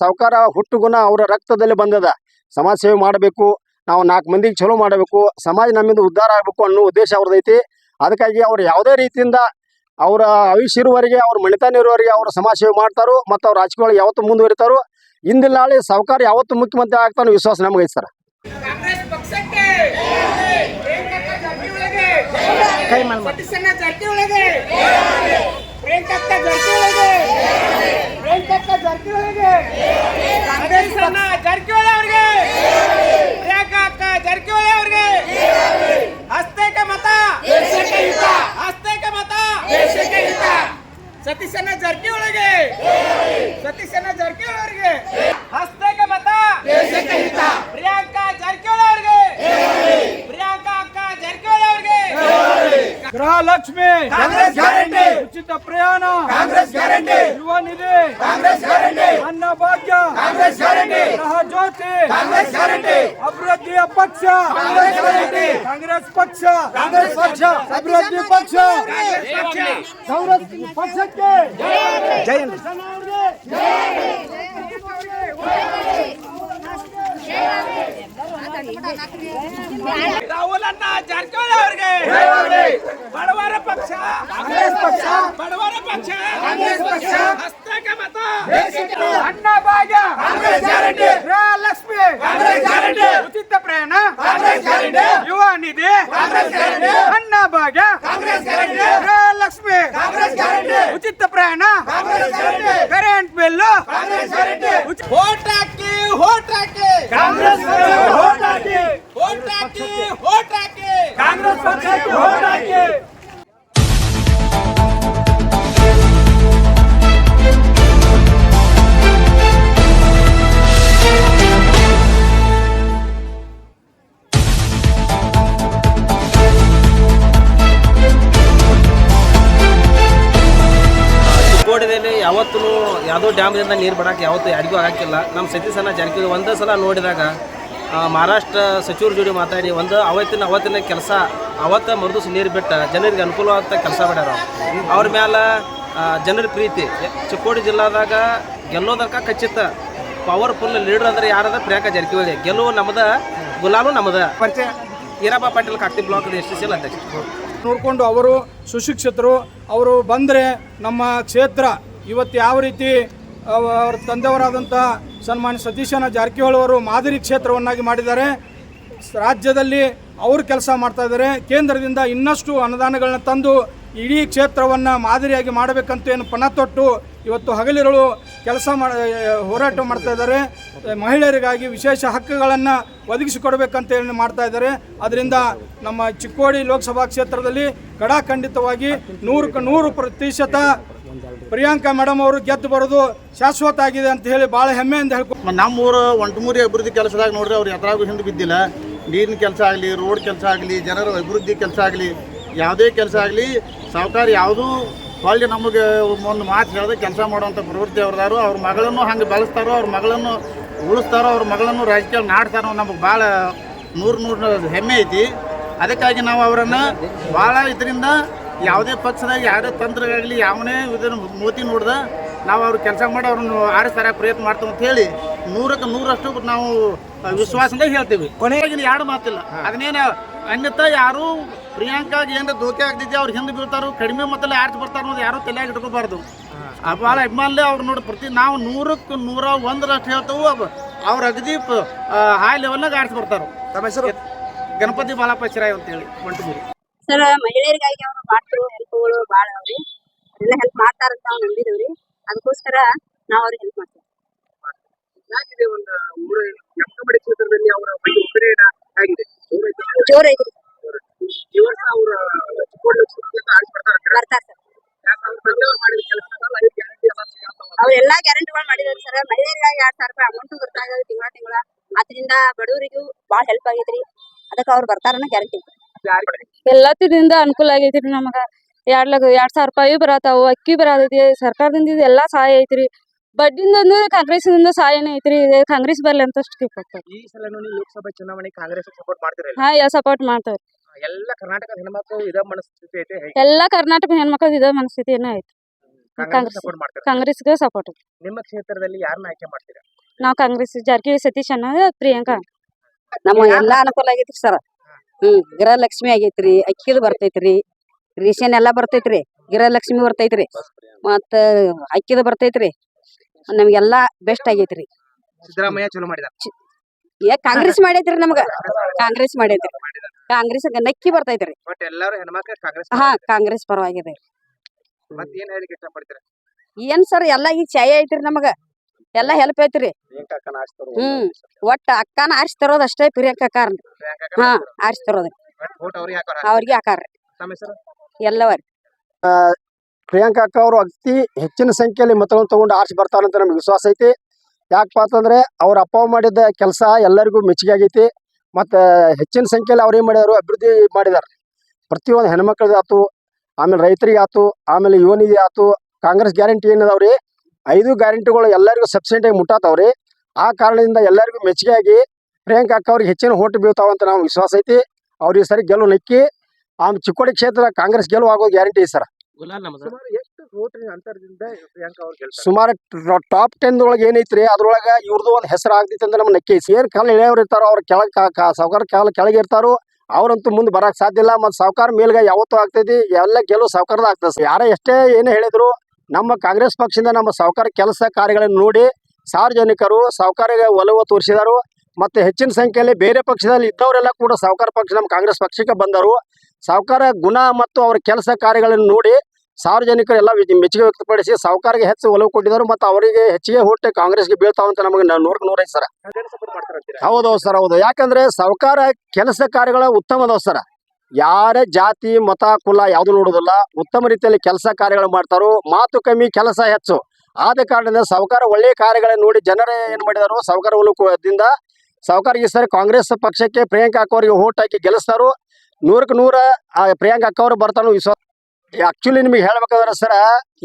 ಸಾವುಕಾರ ಹುಟ್ಟುಗುಣ ಅವರ ರಕ್ತದಲ್ಲಿ ಬಂದದ. ಸಮಾಜ ಸೇವೆ ಮಾಡಬೇಕು, ನಾವು 4 ಮಂದಿಗೆ ಚಲೋ ಮಾಡಬೇಕು, ಸಮಾಜ ನಮ್ಮಿಂದ ಉದ್ಧಾರ ಆಗಬೇಕು ಅನ್ನೋ ಉದ್ದೇಶ ಅವ್ರದೈತಿ. ಅದಕ್ಕಾಗಿ ಅವ್ರು ಯಾವುದೇ ರೀತಿಯಿಂದ ಅವರ ಆಯುಷ್ಯ ಇರುವವರೆಗೆ, ಅವ್ರ ಮಣಿತನ ಇರುವವರೆಗೆ ಅವ್ರ ಸಮಾಜ ಸೇವೆ ಮಾಡ್ತಾರೋ ಮತ್ತು ಅವ್ರ ರಾಜಕೀಯ ಯಾವತ್ತೂ ಮುಂದುವರಿತಾರೋ. ಇಂದಿನ ನಾಳೆ ಸಾವುಕಾರ ಯಾವತ್ತು ಮುಖ್ಯಮಂತ್ರಿ ಆಗ್ತಾನೋ ವಿಶ್ವಾಸ ನಮಗೈತೆ ಸರ್. ಸತೀಶಣ್ಣ ಜಾರಕಿಹೊಳಿಗೆ ಸತೀಶಣ್ಣ ಜಾರಕಿಹೊಳಿ ಅವರಿಗೆ ಹಸ್ತೈಕ ಮತ ದೇಶಕ್ಕೆ ಹಿತ. ಪ್ರಿಯಾಂಕಾ ಜಾರಕಿಹೊಳಿ ಅವರಿಗೆ ಪ್ರಿಯಾಂಕಾ ಅಕ್ಕ ಜಾರಕಿಹೊಳಿ ಅವರಿಗೆ ಗೃಹಲಕ್ಷ್ಮಿ ಕಾಂಗ್ರೆಸ್ ಗ್ಯಾರಂಟಿ, ಉಚಿತ ಪ್ರಯಾಣ ಕಾಂಗ್ರೆಸ್ ಗ್ಯಾರಂಟಿ, ಯುವ ನಿಧಿ ಕಾಂಗ್ರೆಸ್ ಗ್ಯಾರಂಟಿ, ಅನ್ನ ಭಾಗ್ಯ ಕಾಂಗ್ರೆಸ್ ಗ್ಯಾರಂಟಿ, ಗೃಹ ಜ್ಯೋತಿ ಕಾಂಗ್ರೆಸ್ ಗ್ಯಾರಂಟಿ, ಅಭಿವೃದ್ಧಿಯ ಪಕ್ಷ ಕಾಂಗ್ರೆಸ್ ಗ್ಯಾರಂಟಿ, ಕಾಂಗ್ರೆಸ್ ಪಕ್ಷ ಕಾಂಗ್ರೆಸ್ ಪಕ್ಷ, ಅಭಿವೃದ್ಧಿ ಪಕ್ಷ ಕಾಂಗ್ರೆಸ್ ಪಕ್ಷಕ್ಕೆ ಜೈ ರಾಹುಲ್ ಅಣ್ಣ ಜಾರಕಿಹೊಳಿ ಅವರಿಗೆ ಬಡವರ ಪಕ್ಷ ಕಾಂಗ್ರೆಸ್ ಪಕ್ಷ, ಬಡವರ ಪಕ್ಷ ಕಾಂಗ್ರೆಸ್ ಪಕ್ಷ, ಹಸ್ತೈಕ ಮತ ದೇಶಕ್ಕೆ ಹಿತ. ಅನ್ನ ಭಾಗ್ಯ ಕಾಂಗ್ರೆಸ್ ಗ್ಯಾರಂಟಿ, ಗೃಹಲಕ್ಷ್ಮಿ ಕಾಂಗ್ರೆಸ್ ಗ್ಯಾರಂಟಿ, ಉಚಿತ ಪ್ರಯಾಣ ಕಾಂಗ್ರೆಸ್ ಗ್ಯಾರಂಟಿ, ಯುವ ನಿಧಿ ಕಾಂಗ್ರೆಸ್ ಗ್ಯಾರಂಟಿ, ಅನ್ನ ಭಾಗ್ಯ ಕಾಂಗ್ರೆಸ್ ಗ್ಯಾರಂಟಿ, ಗೃಹಲಕ್ಷ್ಮಿ ಕಾಂಗ್ರೆಸ್ ಗ್ಯಾರಂಟಿ, ಉಚಿತ ಪ್ರಯಾಣ Congress guarantee, current bill Congress guarantee. Vote ಹಾಕಿ, ವೋಟ್ ಹಾಕಿ, ಕಾಂಗ್ರೆಸ್ ವೋಟ್ ಹಾಕಿ ವೋಟ್ ಹಾಕಿ, ವೋಟ್ ಹಾಕಿ, ಕಾಂಗ್ರೆಸ್ ಪಕ್ಷಕ್ಕೆ ವೋಟ್ ಹಾಕಿ. ಚಿಕ್ಕೋಡಿಯಲ್ಲಿ ಯಾವತ್ತೂ ಯಾವುದೋ ಡ್ಯಾಮ್ದಿಂದ ನೀರು ಬಿಡೋಕೆ ಯಾವತ್ತೂ ಯಾರಿಗೂ ಹಾಕಿಲ್ಲ. ನಮ್ಮ ಸತೀಶಣ್ಣ ಜಾರಕಿಹೊಳಿ ಒಂದೇ ಸಲ ನೋಡಿದಾಗ ಮಹಾರಾಷ್ಟ್ರ ಸಚಿವರ ಜೋಡಿ ಮಾತಾಡಿ ಅವತ್ತಿನ ಕೆಲಸ ಅವತ್ತು ಮರುದಿವ್ಸ ನೀರು ಬಿಟ್ಟು ಜನರಿಗೆ ಅನುಕೂಲವಾದ ಕೆಲಸ ಮಾಡ್ಯಾರ. ಅವ್ರ ಮೇಲೆ ಜನರ ಪ್ರೀತಿ. ಚಿಕ್ಕೋಡಿ ಜಿಲ್ಲಾದಾಗ ಗೆಲ್ಲೋದಕ್ಕೆ ಖಚಿತ ಪವರ್ಫುಲ್ ಲೀಡರ್ ಅಂದರೆ ಯಾರದ? ಪ್ರಿಯಾಂಕಾ ಜಾರಕಿಹೊಳಿ. ಗೆಲುವು ನಮ್ಮದ, ಗುಲಾಲು ನಮ್ಮದ. ಪರಿಚಯ ಈರಪ್ಪ ಪಾಟೀಲ್ ಕಾಕ್ತಿ ಬ್ಲಾಕ್ STCL ಅಧ್ಯಕ್ಷ. ನೋಡಿಕೊಂಡು ಅವರು ಸುಶಿಕ್ಷಿತರು, ಅವರು ಬಂದರೆ ನಮ್ಮ ಕ್ಷೇತ್ರ ಇವತ್ತು ಯಾವ ರೀತಿ ಅವರ ತಂದೆಯವರಾದಂಥ ಸನ್ಮಾನ್ಯ ಸತೀಶಣ್ಣ ಜಾರಕಿಹೊಳಿ ಅವರು ಮಾದರಿ ಕ್ಷೇತ್ರವನ್ನಾಗಿ ಮಾಡಿದ್ದಾರೆ. ರಾಜ್ಯದಲ್ಲಿ ಅವರು ಕೆಲಸ ಮಾಡ್ತಾ ಇದ್ದಾರೆ. ಕೇಂದ್ರದಿಂದ ಇನ್ನಷ್ಟು ಅನುದಾನಗಳನ್ನ ತಂದು ಇಡೀ ಕ್ಷೇತ್ರವನ್ನು ಮಾದರಿಯಾಗಿ ಮಾಡಬೇಕಂತ ಏನು ಪಣ ತೊಟ್ಟು ಇವತ್ತು ಹಗಲಿರುಳು ಕೆಲಸ ಹೋರಾಟ ಮಾಡ್ತಾ ಇದ್ದಾರೆ. ಮಹಿಳೆಯರಿಗಾಗಿ ವಿಶೇಷ ಹಕ್ಕುಗಳನ್ನು ಒದಗಿಸಿಕೊಡ್ಬೇಕಂತ ಹೇಳಿ ಮಾಡ್ತಾ ಇದ್ದಾರೆ. ಅದರಿಂದ ನಮ್ಮ ಚಿಕ್ಕೋಡಿ ಲೋಕಸಭಾ ಕ್ಷೇತ್ರದಲ್ಲಿ ಖಡಾಖಂಡಿತವಾಗಿ 100% ಪ್ರಿಯಾಂಕಾ ಮೇಡಮ್ ಅವರು ಗೆದ್ದು ಬರೋದು ಶಾಶ್ವತ ಆಗಿದೆ ಅಂತ ಹೇಳಿ ಭಾಳ ಹೆಮ್ಮೆಯಿಂದ ಹೇಳ್ಕೊಂಡು ನಮ್ಮೂರು ಒಂಟಮೂರಿ ಅಭಿವೃದ್ಧಿ ಕೆಲಸದಾಗ ನೋಡ್ರಿ ಅವ್ರು ಎದ್ರಾಗೂ ಹಿಂದೆ ಬಿದ್ದಿಲ್ಲ. ನೀರಿನ ಕೆಲಸ ಆಗಲಿ, ರೋಡ್ ಕೆಲಸ ಆಗಲಿ, ಜನರ ಅಭಿವೃದ್ಧಿ ಕೆಲಸ ಆಗಲಿ, ಯಾವುದೇ ಕೆಲಸ ಆಗಲಿ ಸಾವುಕಾರ ಯಾವುದೂ ಹೊಳ್ಳಿ ನಮಗೆ ಒಂದು ಮಾತು ಹೇಳಿದ್ರೆ ಕೆಲಸ ಮಾಡುವಂಥ ಪ್ರವೃತ್ತಿ ಅವ್ರದಾರು. ಅವ್ರ ಮಗಳನ್ನು ಹಂಗೆ ಬೆಳೆಸ್ತಾರೋ, ಅವ್ರ ಮಗಳನ್ನು ಉಳಿಸ್ತಾರೋ, ಅವ್ರ ಮಗಳನ್ನು ರಾಜಕೀಯ ನಾಡ್ತಾರೋ ನಮಗೆ ಭಾಳ ನೂರು ಹೆಮ್ಮೆ ಐತಿ. ಅದಕ್ಕಾಗಿ ನಾವು ಅವರನ್ನು ಭಾಳ ಇದರಿಂದ ಯಾವುದೇ ಪಕ್ಷದಾಗ ಯಾವುದೇ ತಂತ್ರಗಾಗಲಿ ಯಾವನೇ ಇದನ್ನು ಮೋತಿ ನೋಡ್ದೆ ನಾವು ಅವ್ರ ಕೆಲಸ ಮಾಡಿ ಅವ್ರನ್ನ ಆರಿಸ್ತಾರ ಪ್ರಯತ್ನ ಮಾಡ್ತೀವಿ ಅಂತ ಹೇಳಿ 100% ನಾವು ವಿಶ್ವಾಸದಿಂದ ಹೇಳ್ತೀವಿ. ಕೊನೆಯಾಗಿ ಯಾರು ಮಾತಿಲ್ಲ. ಅದನ್ನೇನು ಅನ್ಯತಾ ಯಾರು ಪ್ರಿಯಾಂಕಾಗೆ ಏನಾರ ಧೋಕೆ ಆಗ್ತಿದ್ದೆ ಅವ್ರು ಹಿಂದೆ ಬೀಳ್ತಾರೋ, ಕಡಿಮೆ ಮೊತ್ತಲ್ಲಿ ಆರ್ಚ್ ಬರ್ತಾರೋ ಅನ್ನೋದು ಯಾರೂ ತಲೆಯಾಗಿ ಇಟ್ಕೋಬಾರ್ದು. ಭಾಳ ಅಭಿಮಾನಲೇ ಅವ್ರು ನೋಡಿ ನಾವು 100% ಹೇಳ್ತೇವೆ. ಅವ್ರು ಅಗದಿ ಹೈ ಲೆವೆಲ್ನಾಗ ಆರ್ಚ್ ಬರ್ತಾರೋ. ತಮ್ಮ ಹೆಸರು? ಗಣಪತಿ ಬಾಲಪ್ಪಾಚಿರಾಯ್ ಅಂತೇಳಿ ಒಂಟಮೂರಿ. ಸರ್, ಮಹಿಳೆಯರಿಗಾಗಿ ಅವರು ಮಾಡ್ತಿರೋ ಹೆಲ್ಪ್ಗಳು ಭಾಳ ಅವ್ರಿ. ಎಲ್ಲ ಹೆಲ್ಪ್ ಮಾಡ್ತಾರಂತ ನಾವು ನಂಬಿದವ್ರಿ. ಅದಕ್ಕೋಸ್ಕರ ನಾವು ಅವ್ರಿಗೆ ಹೆಲ್ಪ್ ಮಾಡ್ತೀವಿ. ಜೋರ್ ಐತ್ರಿ. ಬರ್ತಾರ ಸರ್. ಅವ್ರೆಲ್ಲಾ ಗ್ಯಾರಂಟಿಗಳು ಮಾಡಿದಾರೆ ಸರ್. ಮಹಿಳೆಯರಿಗಾಗಿ 2,000 ರೂಪಾಯಿ ಅಮೌಂಟ್ ಬರ್ತಾ ಇದಾವೆ ತಿಂಗಳ. ಅದರಿಂದ ಬಡವರಿಗೂ ಭಾಳ ಹೆಲ್ಪ್ ಆಗೈತ್ರಿ. ಅದಕ್ಕೆ ಅವ್ರು ಬರ್ತಾರನ್ನ ಗ್ಯಾರಂಟಿ. ಎಲ್ಲತ್ತಿದಿಂದ ಅನುಕೂಲ ಆಗೈತ್ರಿ ನಮಗ. 2,000 ರೂಪಾಯಿ ಬರತಾವು, ಅಕ್ಕಿ ಬರತೈತಿ. ಸರ್ಕಾರದಿಂದ ಎಲ್ಲಾ ಸಹಾಯ ಐತ್ರಿ. ಬಡ್ಡಿಂದ ಕಾಂಗ್ರೆಸ್ನಿಂದ ಸಹಾಯನೇ ಐತ್ರಿ. ಕಾಂಗ್ರೆಸ್ ಬರ್ಲಿ ಅಂತ ಅಷ್ಟು ಕೇಳ್ಕೊತಾರೆ. ಈ ಸಲ ಲೋಕಸಭಾ ಚುನಾವಣೆ ಕಾಂಗ್ರೆಸ್ ಸಪೋರ್ಟ್ ಮಾಡ್ತೀರಿ? ಹಾ, ಸಪೋರ್ಟ್ ಮಾಡ್ತಾವ್ರಿ. ಎಲ್ಲ ಕರ್ನಾಟಕದ ಹೆಣ್ಮಕ್ಳು ಇದ ಮನಸ್ಥಿತಿ ಐತೆ. ಎಲ್ಲಾ ಕರ್ನಾಟಕ ಹೆಣ್ಮಕ್ಳದ ಇದ ಮನಸ್ಥಿತಿ ಏನೋ ಐತಿ. ಕಾಂಗ್ರೆಸ್ ಸಪೋರ್ಟ್ ಮಾಡ್ತಾರೆ. ಕಾಂಗ್ರೆಸ್ಗೆ ಸಪೋರ್ಟ್. ನಿಮ್ಮ ಕ್ಷೇತ್ರದಲ್ಲಿ ಯಾರನ್ನ ಆಯ್ಕೆ ಮಾಡ್ತೀರಾ? ನಾವು ಕಾಂಗ್ರೆಸ್ ಜಾರಕಿಹೊಳಿ ಸತೀಶ್ ಅನ್ನೋದು ಪ್ರಿಯಾಂಕಾ. ನಮ್ಮ ಎಲ್ಲಾ ಅನುಕೂಲ ಆಗೈತ್ರಿ ಸರ್. ಗೃಹಲಕ್ಷ್ಮಿ ಆಗೈತ್ರಿ, ಅಕ್ಕಿದು ಬರ್ತೈತ್ರಿ, ರೇಷನ್ ಎಲ್ಲಾ ಬರ್ತೈತ್ರಿ, ಗೃಹಲಕ್ಷ್ಮಿ ಬರ್ತೈತ್ರಿ, ಮತ್ತ ಅಕ್ಕಿದು ಬರ್ತೈತ್ರಿ. ನಮ್ಗೆಲ್ಲಾ ಬೆಸ್ಟ್ ಆಗೈತ್ರಿ. ಸಿದ್ದರಾಮಯ್ಯ ಚಲೋ ಮಾಡಿದಾರ. ಕಾಂಗ್ರೆಸ್ ಮಾಡೈತ್ರಿ ನಮ್ಗ. ಕಾಂಗ್ರೆಸ್ ಮಾಡೈತ್ರಿ. ಕಾಂಗ್ರೆಸ್ ನಕ್ಕಿ ಬರ್ತೈತ್ರಿ. ಬಟ್ ಎಲ್ಲರೂ ಹೆಣ್ಮಕ್ಳು ಕಾಂಗ್ರೆಸ್ ಹಾ ಕಾಂಗ್ರೆಸ್ ಪರವಾಗಿದೆ. ಮತ್ತೆ ಏನ್ ಹೇಳಿಕೆ ಇಷ್ಟಪಡ್ತೀರಾ? ಏನ್ ಸರ್ ಎಲ್ಲಾ ಈಗ ಛಾಯೆ ಐತ್ರಿ ನಮಗ. ಎಲ್ಲಾ ಹೆಲ್ಪ್ ಐತ್ರಿ. ಒಟ್ಟ ಅಕ್ಕನ ಆರಿಸಿ ತರೋದ್ ಅಷ್ಟೇ ಪ್ರಿಯಾಂಕಾ ಕಾರಣ. ಹಾ ಆರಿಸಿ ತರೋದ್ರಿ. ವೋಟ್ ಅವ್ರಿಗೆ ಹಾಕೋರ. ಅವ್ರಿಗೆ ಹಾಕಾರ್ರಿ ತಮ್ಮ ಹೆಸರು? ಎಲ್ಲವರಿ. ಪ್ರಿಯಾಂಕಾ ಅಕ್ಕ ಅವರು ಅತಿ ಹೆಚ್ಚಿನ ಸಂಖ್ಯೆಯಲ್ಲಿ ಮತಗಳನ್ನು ತಗೊಂಡು ಆರಿಸಿ ಬರ್ತಾರಂತ ನಮ್ಗೆ ವಿಶ್ವಾಸ ಐತಿ. ಯಾಕಪ್ಪ ಅಂತಂದ್ರೆ ಅವ್ರ ಅಪ್ಪ ಮಾಡಿದ ಕೆಲಸ ಎಲ್ಲರಿಗೂ ಮೆಚ್ಚುಗೆ ಆಗೈತಿ. ಮತ್ತು ಹೆಚ್ಚಿನ ಸಂಖ್ಯೆಯಲ್ಲಿ ಅವ್ರು ಏನು ಮಾಡಿದಾರು, ಅಭಿವೃದ್ಧಿ ಮಾಡಿದಾರೆ. ಪ್ರತಿಯೊಂದು ಹೆಣ್ಮಕ್ಳದ್ದು ಆಯ್ತು, ಆಮೇಲೆ ರೈತರಿಗೆ ಆಯ್ತು, ಆಮೇಲೆ ಯುವ ನಿಧಿ ಆಯ್ತು, ಕಾಂಗ್ರೆಸ್ ಗ್ಯಾರಂಟಿ ಏನದಾವ್ರಿ 5 ಗ್ಯಾರಂಟಿಗಳು ಎಲ್ಲರಿಗೂ ಸಬ್ಸಿಡಿಯಾಗಿ ಮುಟ್ಟಾತಾವ್ರಿ. ಆ ಕಾರಣದಿಂದ ಎಲ್ಲರಿಗೂ ಮೆಚ್ಚುಗೆ ಆಗಿ ಪ್ರಿಯಾಂಕಾ ಅಕ್ಕ ಅವ್ರಿಗೆ ಹೆಚ್ಚಿನ ಓಟ್ ಬೀಳ್ತಾವಂತ ನಾವು ವಿಶ್ವಾಸ ಐತಿ. ಅವ್ರಿಗೆ ಸರಿ ಗೆಲುವು ನಕ್ಕಿ ಆಮೇಲೆ ಚಿಕ್ಕೋಡಿ ಕ್ಷೇತ್ರ ಕಾಂಗ್ರೆಸ್ ಗೆಲುವು ಆಗೋದು ಗ್ಯಾರಂಟಿ ಐತಿ ಸರ್. ಎಷ್ಟು ವೋಟಿನ ಅಂತರದಿಂದ ಪ್ರಿಯಾಂಕಾ ಅವ್ರು ಗೆಲ್ತಾರೆ? ಸುಮಾರು ಟಾಪ್ 10 ಒಳಗೆ ಏನೈತ್ರಿ ಅದ್ರೊಳಗೆ ಇವ್ರದ್ದು ಒಂದು ಹೆಸರು ಆಗ್ತೈತಿ ಅಂತ ನಮ್ಗೆ ನಕ್ಕಿ ಐತಿ. ಏನ್ ಕಾಲ ಎಳೆಯವ್ರು ಇರ್ತಾರೋ ಅವ್ರ ಸಾವುಕಾರ ಕೆಳಗೆ ಇರ್ತಾರೋ ಅವ್ರಂತೂ ಮುಂದೆ ಬರಕ್ ಸಾಧ್ಯ ಇಲ್ಲ. ಮತ್ತು ಸಾವುಕಾರ ಮೇಲ್ಗೆ ಯಾವತ್ತೂ ಆಗ್ತೈತಿ, ಎಲ್ಲ ಗೆಲುವು ಸಾವುಕಾರದ ಆಗ್ತದೆ. ಯಾರೇ ಎಷ್ಟೇ ಏನೇ ಹೇಳಿದ್ರು ನಮ್ಮ ಕಾಂಗ್ರೆಸ್ ಪಕ್ಷದಿಂದ ನಮ್ಮ ಸಾವುಕಾರ ಕೆಲಸ ಕಾರ್ಯಗಳನ್ನು ನೋಡಿ ಸಾರ್ವಜನಿಕರು ಸಾವುಕಾರಿಗೆ ಒಲವು ತೋರಿಸಿದರು. ಮತ್ತು ಹೆಚ್ಚಿನ ಸಂಖ್ಯೆಯಲ್ಲಿ ಬೇರೆ ಪಕ್ಷದಲ್ಲಿ ಇದ್ದವರೆಲ್ಲ ಕೂಡ ಸಾವುಕಾರ ಪಕ್ಷ ನಮ್ಮ ಕಾಂಗ್ರೆಸ್ ಪಕ್ಷಕ್ಕೆ ಬಂದರು. ಸಾವುಕಾರ ಗುಣ ಮತ್ತು ಅವರ ಕೆಲಸ ಕಾರ್ಯಗಳನ್ನು ನೋಡಿ ಸಾರ್ವಜನಿಕರು ಎಲ್ಲ ಮೆಚ್ಚುಗೆ ವ್ಯಕ್ತಪಡಿಸಿ ಸಾವುಕಾರಿಗೆ ಹೆಚ್ಚು ಒಲವು ಕೊಟ್ಟಿದ್ದಾರೆ. ಮತ್ತು ಅವರಿಗೆ ಹೆಚ್ಚಿಗೆ ಓಟ್ ಕಾಂಗ್ರೆಸ್ಗೆ ಬೀಳ್ತಾವಂತ ನಮಗೆ 100% ಐತಿ ಸರ್. ಹೌದೌದು ಸರ್, ಹೌದು. ಯಾಕಂದ್ರೆ ಸಾವುಕಾರ ಕೆಲಸ ಕಾರ್ಯಗಳ ಉತ್ತಮ ಅದಾವ ಸರ್. ಯಾರೇ ಜಾತಿ ಮತ ಕುಲ ಯಾವ್ದು ನೋಡುದಿಲ್ಲ, ಉತ್ತಮ ರೀತಿಯಲ್ಲಿ ಕೆಲಸ ಕಾರ್ಯಗಳು ಮಾಡ್ತಾರೋ. ಮಾತು ಕಮ್ಮಿ ಕೆಲಸ ಹೆಚ್ಚು. ಆದ ಕಾರಣದಿಂದ ಸಾವುಕಾರ ಒಳ್ಳೆಯ ಕಾರ್ಯಗಳನ್ನು ನೋಡಿ ಜನರೇ ಏನ್ ಮಾಡಿದಾರೋ ಸಾವುಕಾರ ಒಲದಿಂದ ಸಾವುಕಾರಿಗೆ ಸರ್ ಕಾಂಗ್ರೆಸ್ ಪಕ್ಷಕ್ಕೆ ಪ್ರಿಯಾಂಕಾ ಅಕ್ಕ ಅವರಿಗೆ ಓಟ್ ಹಾಕಿ ಗೆಲ್ಲಿಸ್ತಾರೋ. 100ಕ್ಕೆ 100 ಪ್ರಿಯಾಂಕಾ ಅಕ್ಕ ಅವರು ಬರ್ತಾನೋ ವಿಶ್ವಾಸ. ಆಕ್ಚುಲಿ ನಿಮಗೆ ಹೇಳ್ಬೇಕಾದ್ರೆ ಸರ್,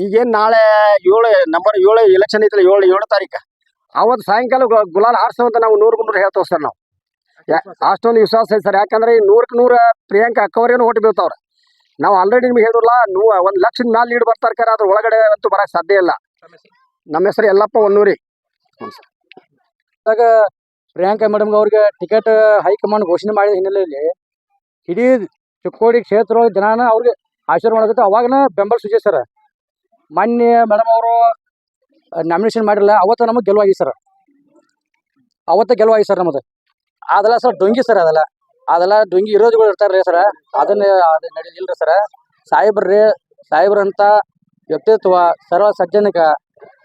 ಈಗೇನು ನಾಳೆ 7 ಎಲೆಕ್ಷನ್ ಐತಲ್ಲ, 7 ತಾರೀಕು ಅವತ್ತು ಸಾಯಂಕಾಲ ಗುಲಾಲ್ ಹಾರಿಸುವಂತ ನಾವು 100ಕ್ಕೆ 100 ಹೇಳ್ತೇವೆ ಸರ್. ನಾವು ಅಷ್ಟೊಂದು ವಿಶ್ವಾಸ ಐತೆ ಸರ್. ಯಾಕಂದ್ರೆ 100ಕ್ಕೆ 100 ಪ್ರಿಯಾಂಕಾ ಅಕ್ಕ ಅವರೇನು ಓಟ್ ಬೀಳ್ತಾವ್ರೆ. ನಾವು ಆಲ್ರೆಡಿ ನಿಮ್ಗೆ ಹೇಳಿದ್ರಲ್ಲ, 1 ಲಕ್ಷದ ಮ್ಯಾಲೆ ಲೀಡ್ ಬರ್ತಾರೆ ಕರೆ, ಅದ್ರ ಒಳಗಡೆ ಅಂತೂ ಬರಕ್ಕೆ ಸಾಧ್ಯ ಇಲ್ಲ. ನಮ್ಮ ಹೆಸರು ಯಲ್ಲಪ್ಪ ಹೊನ್ನೂರಿ. ಪ್ರಿಯಾಂಕಾ ಮೇಡಮ್ ಅವ್ರಿಗೆ ಟಿಕೆಟ್ ಹೈಕಮಾಂಡ್ ಘೋಷಣೆ ಮಾಡಿದ ಹಿನ್ನೆಲೆಯಲ್ಲಿ ಇಡೀ ಚಿಕ್ಕೋಡಿ ಕ್ಷೇತ್ರ ಜನ ಅವ್ರಿಗೆ ಆಶೀರ್ವಾದ ಮಾಡಕತ್ತೆ. ಅವಾಗನ ಬೆಂಬಲ ಸೂಚಿ ಸರ್. ಮೊನ್ನೆ ಮೇಡಮ್ ಅವರು ನಾಮಿನೇಷನ್ ಮಾಡಿರಲ್ಲ, ಅವತ್ತು ನಮಗೆ ಗೆಲುವಾಗಿ ಸರ್. ನಮ್ಮದು ಅದೆಲ್ಲ ಸರ್ ಡೊಂಗಿ ಸರ್. ಅದೆಲ್ಲ ಡೊಂಗಿ ವಿರೋಧಿಗಳು ಇರ್ತಾರ್ರಿ ಸರ್. ಅದನ್ನ ನಡೆದಿಲ್ರಿ ಸರ್. ಸಾಹೇಬ್ರಂತ ವ್ಯಕ್ತಿತ್ವ, ಸರ್ವ ಸಜ್ಜನಿಕ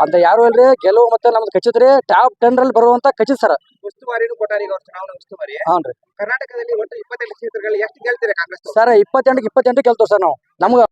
ಅಂತ ಯಾರು ಇಲ್ರಿ. ಗೆಲುವು ಮತ್ತೆ ನಮ್ದು ಖಚಿತ ರೀ. ಟಾಪ್ 10 ಬರುವಂತ ಖಚಿತ ಸರ್. ಉಸ್ತುವಾರಿನೂ ಕೊಟ್ಟಾರಿ ಈಗ, ಚುನಾವಣಾ ಉಸ್ತುವಾರಿ. ಹ್ಞೂ ರೀ. ಕರ್ನಾಟಕದಲ್ಲಿ ಒಟ್ಟು 28 ಕ್ಷೇತ್ರಗಳಲ್ಲಿ ಎಷ್ಟು ಗೆಲ್ತೀರಾ ಕಾಂಗ್ರೆಸ್? ಸರ್ 28 ಗೆಲ್ತೇವೆ ಸರ್ ನಾವು. ನಮ್ಗೆ